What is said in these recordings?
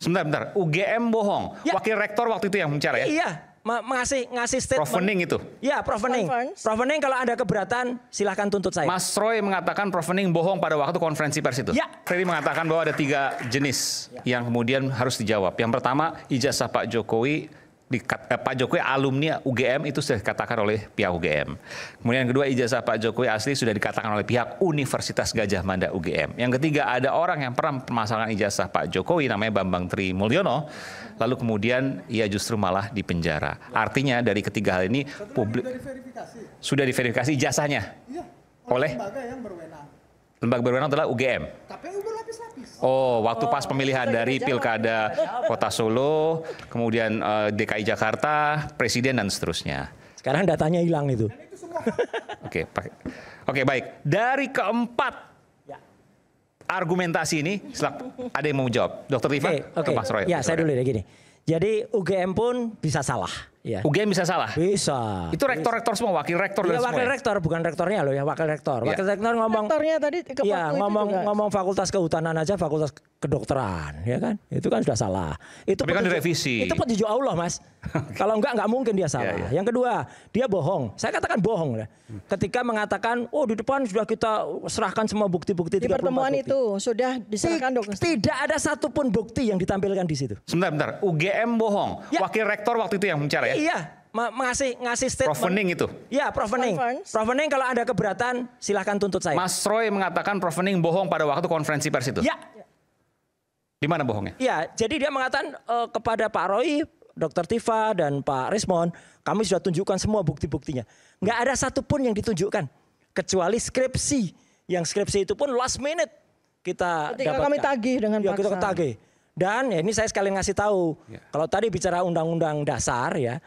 Sebentar. UGM bohong. Ya. Wakil rektor waktu itu yang bicara ya? Iya. Ngasih statement. Prof Hening itu? Ya, Prof Hening. Prof Hening kalau ada keberatan silahkan tuntut saya. Mas Roy mengatakan Prof Hening bohong pada waktu konferensi pers itu? Ya. Freddy mengatakan bahwa ada 3 jenis yang kemudian harus dijawab. Yang pertama, ijazah Pak Jokowi, Pak Jokowi alumni UGM itu sudah dikatakan oleh pihak UGM. Kemudian yang kedua, ijazah Pak Jokowi asli sudah dikatakan oleh pihak Universitas Gadjah Mada UGM. Yang ketiga, ada orang yang pernah mempermasalahkan ijazah Pak Jokowi namanya Bambang Tri Mulyono, lalu kemudian ia justru malah dipenjara. Artinya dari ketiga hal ini publik sudah diverifikasi ijazahnya oleh lembaga yang berwenang. Lembaga berwenang adalah UGM. KPU berlapis-lapis. Oh, waktu pas pemilihan dari Pilkada Kota Solo, kemudian DKI Jakarta, Presiden dan seterusnya. Sekarang datanya hilang itu. Oke, baik. Dari keempat argumentasi ini, ada yang mau jawab? Dr. Tifa? Oke. Mas Roy. Ya, saya dulu deh gini. Jadi UGM pun bisa salah. Ya. UGM bisa salah? Bisa. Itu rektor-rektor semua, wakil rektor dan semua. Wakil rektor, bukan rektornya loh ya, wakil rektor. Wakil rektor ngomong. Rektornya tadi ngomong fakultas kehutanan aja, fakultas kedokteran, ya kan? Itu kan sudah salah. Itu tapi kan direvisi. Itu petunjuk Allah, Mas. Kalau nggak mungkin dia salah. Yang kedua, dia bohong. Saya katakan bohong ya. Ketika mengatakan, oh di depan sudah kita serahkan semua bukti-bukti. Di pertemuan itu sudah diserahkan dokumen. Tidak ada satupun bukti yang ditampilkan di situ. Sebentar. UGM bohong. Wakil rektor waktu itu yang bicara ya? Iya, ngasih statement. Prof Hening itu? Ya, Prof Hening. Prof Hening kalau ada keberatan silahkan tuntut saya. Mas Roy mengatakan Prof Hening bohong pada waktu konferensi pers itu? Ya. Di mana bohongnya? Ya, jadi dia mengatakan kepada Pak Roy, Dr. Tifa dan Pak Rismon, kami sudah tunjukkan semua bukti-buktinya. Nggak ada satupun yang ditunjukkan, kecuali skripsi. Yang skripsi itu pun last minute kita dapatkan. Kami tagih dengan paksa. Kita tagih. Dan ya ini saya sekalian ngasih tahu, kalau tadi bicara undang-undang dasar ya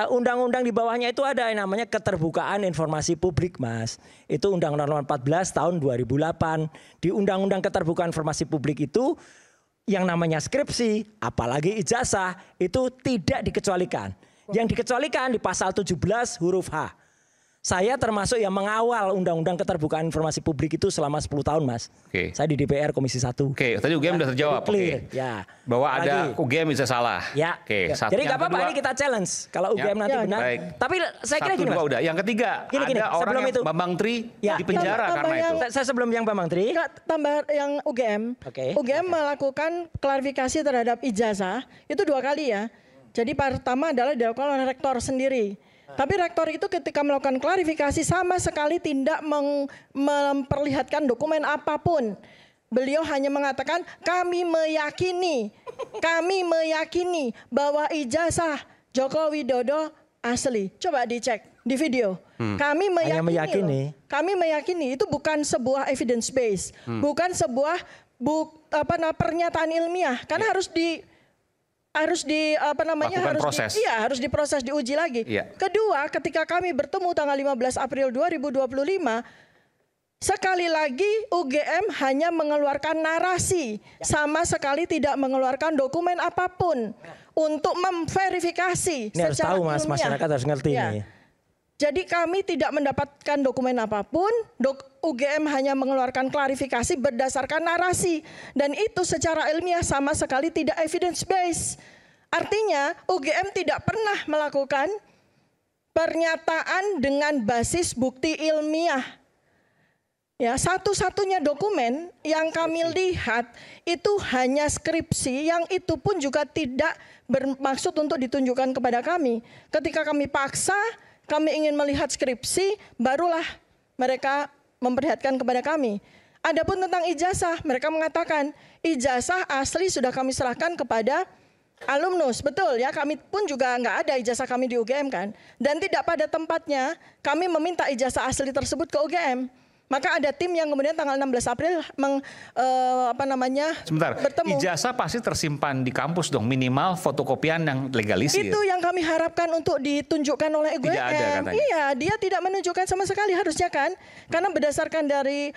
undang-undang di bawahnya itu ada yang namanya keterbukaan informasi publik, Mas. Itu Undang-Undang Nomor 14 tahun 2008. Di Undang-Undang Keterbukaan Informasi Publik itu yang namanya skripsi, apalagi ijazah itu tidak dikecualikan. Yang dikecualikan di pasal 17 huruf H. Saya termasuk yang mengawal Undang-Undang Keterbukaan Informasi Publik itu selama 10 tahun, Mas. Saya di DPR Komisi 1. Tadi UGM sudah terjawab. Ya. Bahwa ada UGM bisa salah. Ya. Jadi nggak apa-apa, ini kita challenge. Kalau UGM nanti benar. Tapi saya kira gini, Mas. Udah. Yang ketiga, gini, ada orang yang Bambang Tri dipenjara karena itu. Saya sebelum yang Bambang Tri. Tambah yang UGM. UGM melakukan klarifikasi terhadap ijazah itu 2 kali ya. Jadi pertama adalah dilakukan oleh rektor sendiri. Tapi rektor itu ketika melakukan klarifikasi sama sekali tidak memperlihatkan dokumen apapun. Beliau hanya mengatakan kami meyakini bahwa ijazah Joko Widodo asli. Coba dicek di video. Kami meyakini itu bukan sebuah evidence base, bukan sebuah pernyataan ilmiah, karena harus diproses, diuji lagi. Kedua, ketika kami bertemu tanggal 15 April 2025, sekali lagi UGM hanya mengeluarkan narasi, sama sekali tidak mengeluarkan dokumen apapun untuk memverifikasi. Ini harus tahu, Mas, masyarakat harus ngerti ini. Jadi kami tidak mendapatkan dokumen apapun, UGM hanya mengeluarkan klarifikasi berdasarkan narasi. Dan itu secara ilmiah sama sekali tidak evidence based. Artinya UGM tidak pernah melakukan pernyataan dengan basis bukti ilmiah. Ya, satu-satunya dokumen yang kami lihat itu hanya skripsi, yang itu pun juga tidak bermaksud untuk ditunjukkan kepada kami. Ketika kami paksa, kami ingin melihat skripsi, barulah mereka memperlihatkan kepada kami. Adapun tentang ijazah, mereka mengatakan ijazah asli sudah kami serahkan kepada alumnus. Betul ya, kami pun juga nggak ada ijazah kami di UGM kan. Dan tidak pada tempatnya kami meminta ijazah asli tersebut ke UGM. Maka ada tim yang kemudian tanggal 16 April bertemu. Ijazah pasti tersimpan di kampus dong, minimal fotokopian yang legalisir. Itu yang kami harapkan untuk ditunjukkan oleh UGM. Tidak ada katanya. Iya, dia tidak menunjukkan sama sekali harusnya kan. Karena berdasarkan dari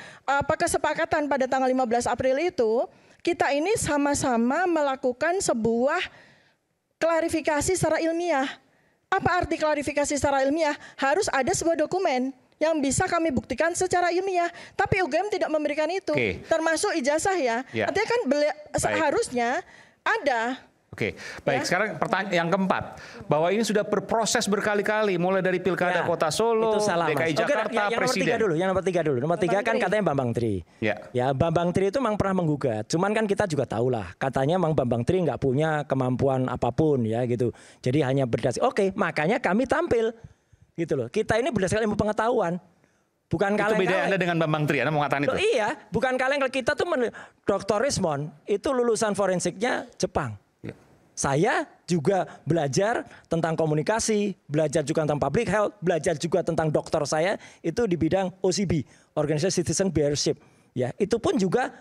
kesepakatan pada tanggal 15 April itu, kita ini sama-sama melakukan sebuah klarifikasi secara ilmiah. Apa arti klarifikasi secara ilmiah? Harus ada sebuah dokumen yang bisa kami buktikan secara ilmiah. Tapi UGM tidak memberikan itu. Termasuk ijazah ya. Artinya kan harusnya Ada. Oke, baik. Sekarang pertanyaan yang keempat, bahwa ini sudah berproses berkali-kali, mulai dari pilkada Kota Solo, itu salah, DKI Jakarta, yang Presiden. Yang nomor tiga dulu. Nomor tiga kan katanya Bambang Tri. Ya, Bambang Tri itu memang pernah menggugat. Cuman kan kita juga tahu lah, katanya memang Bambang Tri nggak punya kemampuan apapun ya gitu. Jadi hanya berdasar. Oke, makanya kami tampil gitu loh. Kita ini berdasarkan ilmu pengetahuan. Bukan itu beda Anda dengan Bambang Tri, Anda mau mengatakan itu? Loh, iya, bukan kaleng. Kita tuh Dr. Rismond itu lulusan forensiknya Jepang. Saya juga belajar tentang komunikasi, belajar juga tentang public health, belajar juga tentang dokter saya itu di bidang OCB, Organization Citizen Bearship. Ya, itu pun juga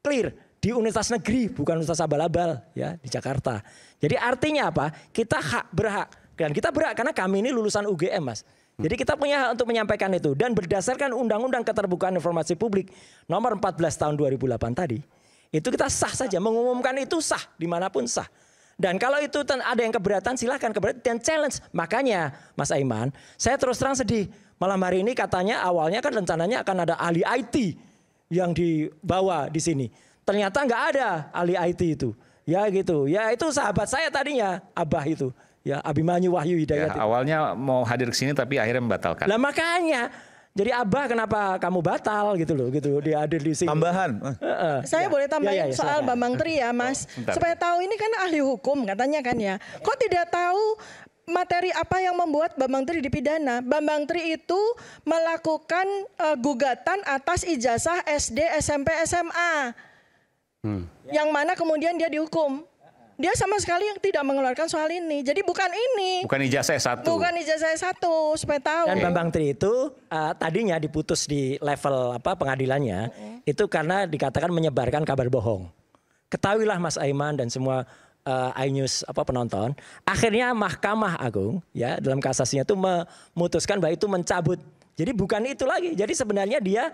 clear di universitas negeri, bukan universitas abal-abal ya di Jakarta. Jadi artinya apa? Kita berhak dan kita berhak karena kami ini lulusan UGM, Mas. Jadi kita punya hak untuk menyampaikan itu dan berdasarkan Undang-Undang Keterbukaan Informasi Publik nomor 14 tahun 2008 tadi, itu kita sah saja mengumumkan itu sah dimanapun sah. Dan kalau itu ada yang keberatan silahkan keberatan dan challenge. Makanya Mas Aiman, saya terus terang sedih. Malam hari ini katanya awalnya kan rencananya akan ada ahli IT yang dibawa di sini. Ternyata nggak ada ahli IT itu. Ya gitu. Ya itu sahabat saya tadinya, Abah itu. Ya Abimanyu Wahyu Hidayat. Ya, awalnya mau hadir ke sini tapi akhirnya membatalkan. Lah makanya. Jadi Abah kenapa kamu batal gitu loh gitu dia hadir di sini. Tambahan. Saya boleh tambahin soal Bambang Tri ya Mas. Supaya tahu ini kan ahli hukum katanya kan ya. Kok tidak tahu materi apa yang membuat Bambang Tri dipidana? Bambang Tri itu melakukan gugatan atas ijazah SD, SMP, SMA. Yang mana kemudian dia dihukum. Dia sama sekali yang tidak mengeluarkan soal ini. Jadi bukan ini. Bukan ijazah S1. Bukan ijazah S1, supaya tahu. Dan Bambang Tri itu tadinya diputus di level pengadilannya itu karena dikatakan menyebarkan kabar bohong. Ketahuilah Mas Aiman dan semua iNews penonton, akhirnya Mahkamah Agung ya dalam kasasinya itu memutuskan bahwa itu mencabut. Jadi bukan itu lagi. Jadi sebenarnya dia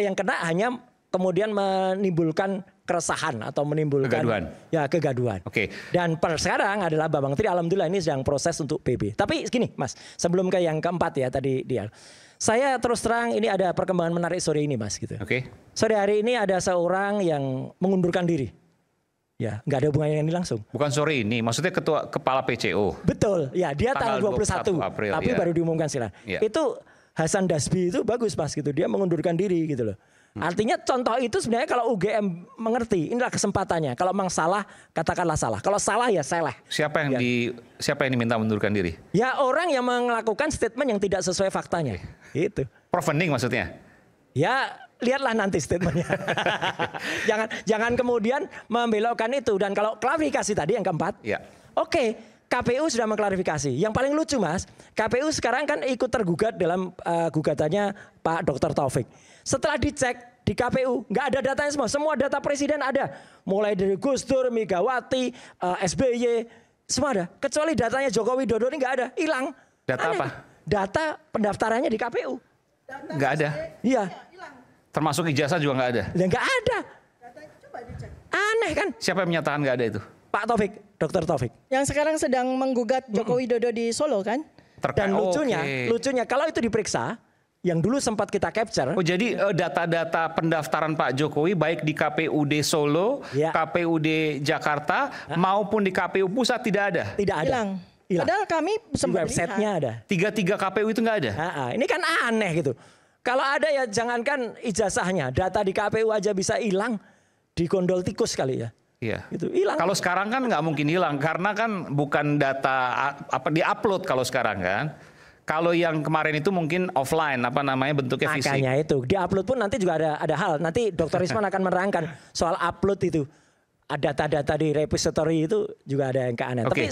yang kena hanya kemudian menimbulkan keresahan atau menimbulkan kegaduhan. Oke. Dan per sekarang adalah Bambang Tri alhamdulillah ini sedang proses untuk PB. Tapi gini Mas, sebelum ke yang keempat ya tadi dia. Saya terus terang ini ada perkembangan menarik sore ini Mas gitu. Oke. Sore hari ini ada seorang yang mengundurkan diri. Ya, nggak ada hubungannya ini langsung. Bukan sore ini, maksudnya kepala PCO. Betul, ya dia tanggal 21 April, tapi baru diumumkan silang. Ya. Itu Hasan Dasbi itu bagus Mas gitu, dia mengundurkan diri gitu loh. Artinya contoh itu sebenarnya kalau UGM mengerti, inilah kesempatannya. Kalau memang salah, katakanlah salah. Kalau salah ya salah. Siapa yang diminta mengundurkan diri? Ya orang yang melakukan statement yang tidak sesuai faktanya. Itu. Prof Vening maksudnya? Ya lihatlah nanti statementnya. jangan kemudian membelokkan itu. Dan kalau klarifikasi tadi yang keempat, oke, KPU sudah mengklarifikasi. Yang paling lucu Mas, KPU sekarang kan ikut tergugat dalam gugatannya Pak Dr. Taufik. Setelah dicek di KPU, nggak ada datanya semua data presiden ada. Mulai dari Gus Dur, Megawati, SBY, semua ada. Kecuali datanya Joko Widodo ini nggak ada, hilang. Data apa? Data pendaftarannya di KPU. Nggak ada? Iya. Termasuk ijazah juga nggak ada? Ya nggak ada. Aneh kan? Siapa yang menyatakan nggak ada itu? Pak Taufik, Dr. Taufik. Yang sekarang sedang menggugat Joko Widodo di Solo kan? Dan lucunya kalau itu diperiksa, yang dulu sempat kita capture. Oh jadi data-data pendaftaran Pak Jokowi baik di KPUD Solo, KPUD Jakarta maupun di KPU pusat tidak ada? Tidak ada. Hilang. Padahal kami sempat websitenya ada. 3 KPU itu nggak ada? Ini kan aneh gitu. Kalau ada ya jangankan ijazahnya, data di KPU aja bisa hilang, digondol tikus kali ya. Iya. Itu hilang. Kalau sekarang kan nggak mungkin hilang karena kan bukan data diupload kalau sekarang kan. Kalau yang kemarin itu mungkin offline bentuknya fisik. Makanya itu diupload pun nanti juga ada hal. Nanti Dr. Risman akan menerangkan soal upload itu. Data-data di repository itu juga ada yang keanehan. Tapi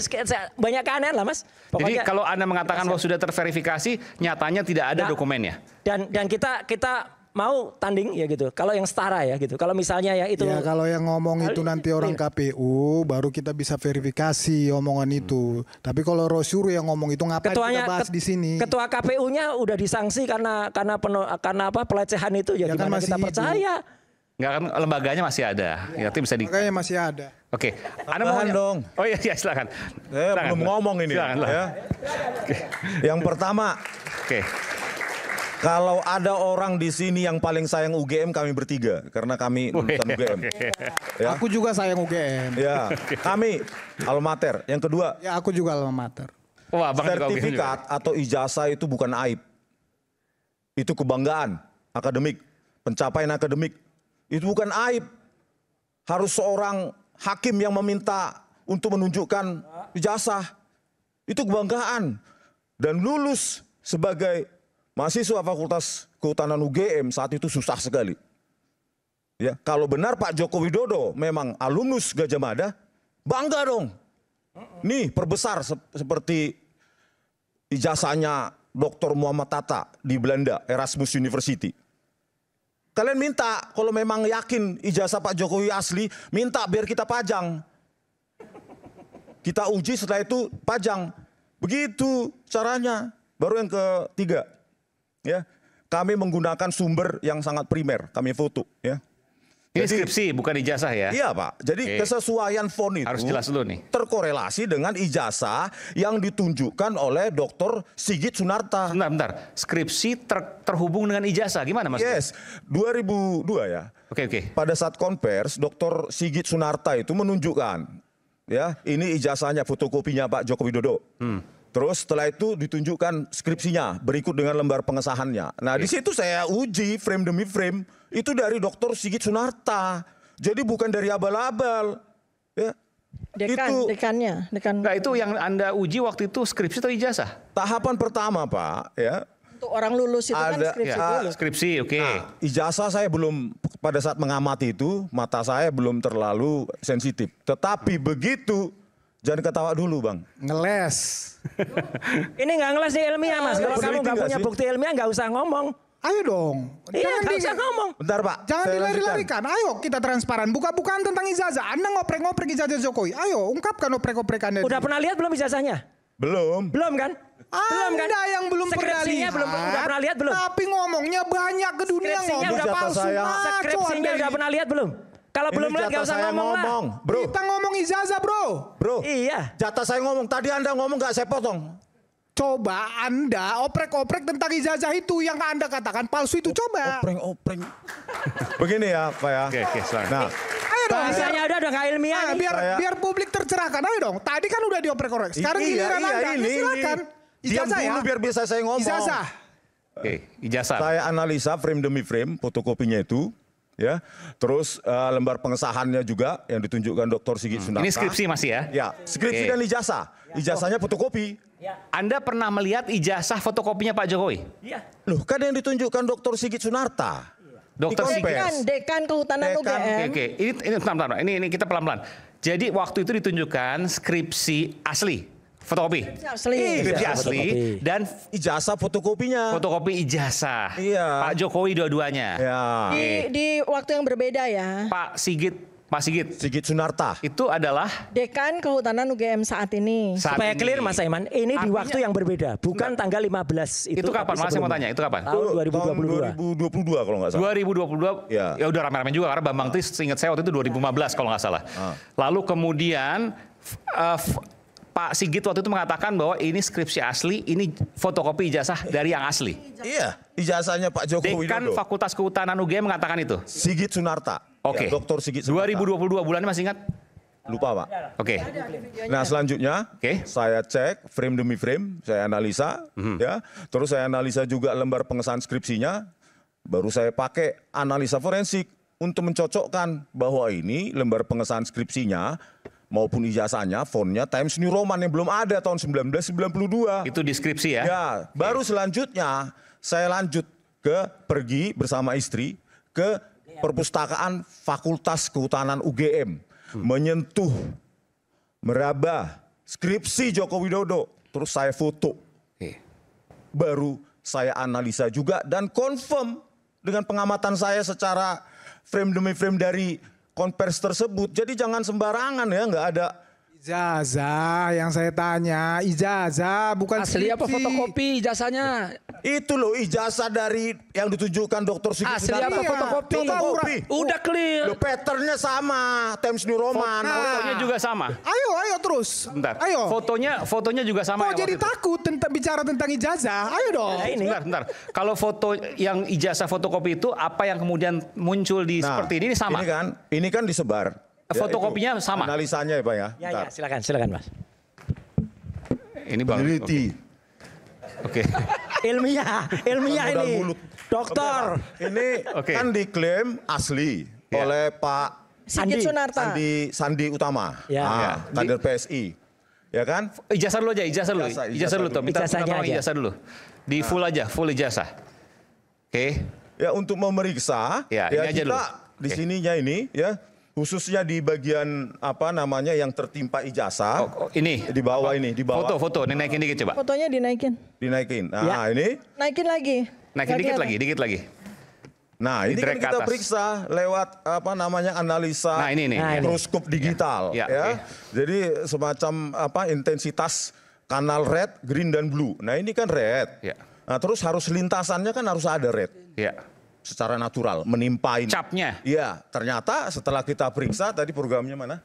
banyak keanehan lah Mas. Pokoknya, jadi kalau Anda mengatakan bahwa sudah terverifikasi, nyatanya tidak ada dokumennya. Dan kita mau tanding ya gitu. Kalau yang setara ya gitu. Kalau misalnya ya itu. Ya kalau yang ngomong itu nanti orang KPU baru kita bisa verifikasi omongan itu. Tapi kalau Rosyur yang ngomong itu ngapain kita bahas di sini? Ketua KPU-nya udah disangsi karena pelecehan itu ya gimana kita percaya? Enggak kan lembaganya masih ada. Ya, itu bisa lembaganya masih ada. Oke. Anda mau dong. Oh iya silakan. Belum ngomong ini. Silakan. Ya. Yang pertama. Oke. Kalau ada orang di sini yang paling sayang UGM, kami bertiga, karena kami lulusan UGM. Ya. Aku juga sayang UGM. Ya, kami alma mater. Yang kedua, Ya aku juga alma mater. Wah, Bang juga UGM juga. sertifikat atau ijazah itu bukan aib. Itu kebanggaan akademik, pencapaian akademik. Itu bukan aib. Harus seorang hakim yang meminta untuk menunjukkan ijazah. Itu kebanggaan. Dan lulus sebagai mahasiswa Fakultas Kehutanan UGM saat itu susah sekali. Ya, kalau benar Pak Joko Widodo memang alumnus Gajah Mada, bangga dong. Nih perbesar seperti ijazahnya Dr. Muhammad Tata di Belanda, Erasmus University. Kalian minta, kalau memang yakin ijazah Pak Jokowi asli, minta biar kita pajang. Kita uji setelah itu pajang. Begitu caranya. Baru yang ketiga, ya, kami menggunakan sumber yang sangat primer, kami foto, ya. Ini skripsi bukan ijazah ya? Iya Pak, jadi kesesuaian font itu Harus jelas dulu nih. terkorelasi dengan ijazah yang ditunjukkan oleh Dr. Sigit Sunarta. Bentar. Skripsi terhubung dengan ijazah, gimana Mas? Yes, 2002 ya. Oke. Pada saat konvers, Dr. Sigit Sunarta itu menunjukkan, ya, ini ijazahnya, fotokopinya Pak Joko Widodo. Terus setelah itu ditunjukkan skripsinya, berikut dengan lembar pengesahannya. Nah, di situ saya uji frame demi frame, itu dari Dr. Sigit Sunarta. Jadi bukan dari abal-abal. Ya. Dekannya. Nah, itu yang Anda uji waktu itu skripsi atau ijazah? Tahapan pertama Pak, ya. Untuk orang lulus itu kan Ada- skripsi Ya, dulu. skripsi, oke. Nah, ijazah saya belum, pada saat mengamati itu, mata saya belum terlalu sensitif. Tetapi begitu, jangan ketawa dulu Bang. Ngeles. Ini nggak ngeles nih ilmiah Mas. Kalau Peneliti kamu nggak nggak punya sih? bukti ilmiah nggak usah ngomong. Ayo dong. Iya nggak usah ngomong. Bentar Pak, Jangan saya lanjutkan. dilari-larikan. Ayo kita transparan. Buka-bukaan tentang ijazah. Anda ngoprek-ngoprek ijazah Jokowi. Ayo ungkapkan oprek-oprek Anda. Udah pernah lihat belum ijazahnya? Belum. Belum kan? Belum kan? Anda yang belum pernah Skripsinya lihat. belum udah pernah lihat belum? Tapi ngomongnya banyak ke dunia Skripsinya ngomong udah palsu. saya. Ngaco Skripsinya Anda udah ini. pernah lihat belum? Kalau Ini belum lihat nggak jatah usah saya ngomong lah. Bro. Kita ngomong ijazah bro. Bro, Iya. jatah saya ngomong. Tadi Anda ngomong nggak saya potong. Coba Anda oprek-oprek tentang ijazah itu yang Anda katakan palsu itu. Coba. Opreng. Begini ya Pak ya. Oke, silakan. Nah, Ayo dong. Bahasanya udah nggak ilmiah Nah, nih. biar publik tercerahkan. Ayo dong. Tadi kan udah dioprek-oprek. Sekarang giliran Anda. Ya, silakan. Diam Ijazah ya. dulu biar bisa saya ngomong. Ijazah. Oke, ijazah. Saya analisa frame demi frame fotokopinya itu, ya. Terus lembar pengesahannya juga yang ditunjukkan Dr. Sigit Sunarta. Ini skripsi masih ya? Ya, skripsi Oke. dan ijazah. Ijazahnya fotokopi. Anda pernah melihat ijazah fotokopinya Pak Jokowi? Iya. Loh, kan yang ditunjukkan Dr. Sigit Sunarta. Dokter Di Sigit. konvers. Dekan Kehutanan Dekan, UGM. Oke. Ini pelan-pelan. Ini kita pelan-pelan. Jadi waktu itu ditunjukkan skripsi asli, fotokopi. Asli. Skripsi Ijazah asli fotokopi. dan Ijazah fotokopinya. fotokopi ijazah. Iya. Pak Jokowi dua-duanya. Ya. Di waktu yang berbeda ya. Pak Sigit Sigit Sunarta. itu adalah Dekan Kehutanan UGM saat ini. saat Supaya ini. clear Mas Saiman, ini di Artinya- waktu yang berbeda, bukan tanggal 15 itu. Itu kapan? tapi Mas saya mau sebelumnya. tanya, itu kapan? Tahun 2022. Tahun 2022 kalau nggak salah. 2022 Ya. ya udah rame-rame juga karena Bambang Tis ingat saya waktu itu 2015 kalau nggak salah. Lalu kemudian Pak Sigit waktu itu mengatakan bahwa ini skripsi asli, ini fotokopi ijazah dari yang asli. Iya, ijazahnya Pak Joko Dekan Widodo. Fakultas Kehutanan UGM mengatakan itu. Sigit Sunarta. Oke. Ya, Dr. Sigit Sunarta. 2022 bulannya masih ingat? Lupa Pak. Oke. Nah selanjutnya Oke. saya cek frame demi frame, saya analisa, ya. Terus saya analisa juga lembar pengesahan skripsinya. Baru saya pakai analisa forensik untuk mencocokkan bahwa ini lembar pengesahan skripsinya maupun ijazahnya, fontnya Times New Roman yang belum ada tahun 1992. Itu di skripsi ya? Ya, baru selanjutnya saya lanjut pergi bersama istri ke perpustakaan Fakultas Kehutanan UGM. Menyentuh, meraba skripsi Joko Widodo. Terus saya foto. Oke. Baru saya analisa juga dan confirm dengan pengamatan saya secara frame demi frame dari konvers tersebut. Jadi jangan sembarangan ya, nggak ada. Ijazah yang saya tanya, ijazah bukan Asli apa skripsi. fotokopi ijazahnya? Itu loh ijazah dari yang ditunjukkan Dr. Sigit Asli Sunarta. apa Iya, fotokopi? Fotokopi. Udah clear. Loh, patternnya sama, Times New Roman. Fotonya juga sama. Ayo terus. Bentar. Ayo. Fotonya juga sama. Kok jadi takut bicara tentang ijazah? Ayo dong. Bentar. Kalau foto yang ijazah fotokopi itu apa yang kemudian muncul di seperti ini sama? Ini kan disebar. Fotokopinya sama. Analisanya ya Pak ya. Ya, silakan Mas. Ini Bang. Peneliti. Oke. Ilmiah ini. Dokter. Ini kan diklaim asli oleh Pak Sigit Sunarta. Sandi Utama, kader PSI, ya kan? Ijazah dulu aja, ijazah dulu, Tom. Ijazah dulu. Di full aja, full ijazah. Oke. Ya untuk memeriksa, ya kita aja dulu. Di sininya ini, ya khususnya di bagian apa namanya yang tertimpa ijazah. Ini di bawah ini, di bawah. Foto, naikin dikit coba. Fotonya dinaikin. Nah ini. Naikin lagi. Naikin dikit lagi. Nah, ini kan kita periksa lewat apa namanya analisa mikroskop digital ya. Okay. Jadi semacam apa intensitas kanal red, green dan blue. Nah, ini kan red. Ya. Nah, terus harus lintasannya kan harus ada red. Ya. Secara natural menimpain. Capnya. Iya, ternyata setelah kita periksa tadi programnya mana?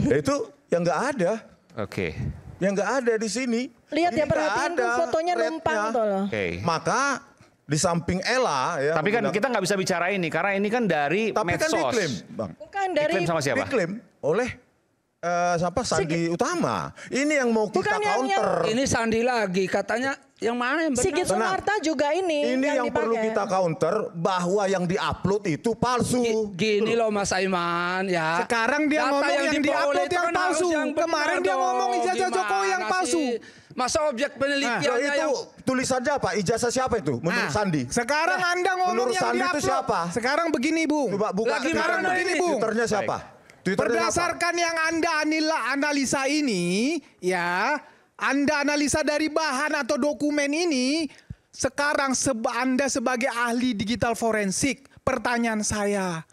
Ya, itu yang nggak ada. Oke. Yang nggak ada di sini. Lihat ya, perhatiin tuh fotonya numpang tuh loh. Okay. Maka di samping Ella ya. Tapi kan kita nggak bisa bicara ini karena ini kan dari medsos. Tapi kan diklaim, Bang. Bukan dari. Diklaim sama siapa? Diklaim oleh Sandi Utama. Ini yang mau kita counter. Ini Sandi lagi katanya yang mana yang benar? Sigit Sunarta juga ini. Ini yang perlu kita counter bahwa yang diupload itu palsu. Gini loh Mas Aiman ya. Sekarang dia ngomong yang diupload yang palsu. Kemarin dia ngomong ijazah Jokowi yang palsu. Masa objek penelitiannya itu tulisannya apa? Ijazah siapa itu menurut Sandi? Sekarang Anda ngomong menurut yang Sandi diupload. itu siapa? Sekarang begini, Bung. Coba buka. Sekarang begini, Bung. Twitternya siapa? Berdasarkan yang Anda analisa ini, ya, Anda analisa dari bahan atau dokumen ini, sekarang Anda sebagai ahli digital forensik, pertanyaan saya,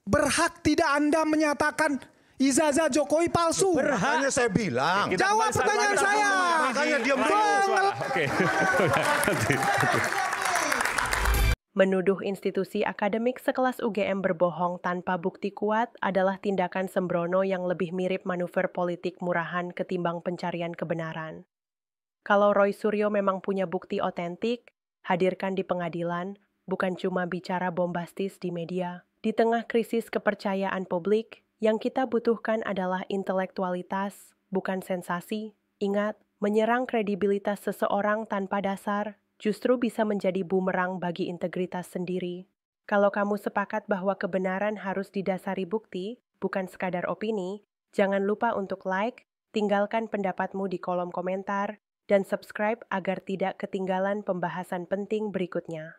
berhak tidak Anda menyatakan ijazah Jokowi palsu? Makanya saya bilang. Jawab pertanyaan saya. Makanya diam dulu. Oke. Menuduh institusi akademik sekelas UGM berbohong tanpa bukti kuat adalah tindakan sembrono yang lebih mirip manuver politik murahan ketimbang pencarian kebenaran. Kalau Roy Suryo memang punya bukti otentik, hadirkan di pengadilan, bukan cuma bicara bombastis di media. Di tengah krisis kepercayaan publik, yang kita butuhkan adalah intelektualitas, bukan sensasi. Ingat, menyerang kredibilitas seseorang tanpa dasar justru bisa menjadi bumerang bagi integritas sendiri. Kalau kamu sepakat bahwa kebenaran harus didasari bukti, bukan sekadar opini, jangan lupa untuk like, tinggalkan pendapatmu di kolom komentar, dan subscribe agar tidak ketinggalan pembahasan penting berikutnya.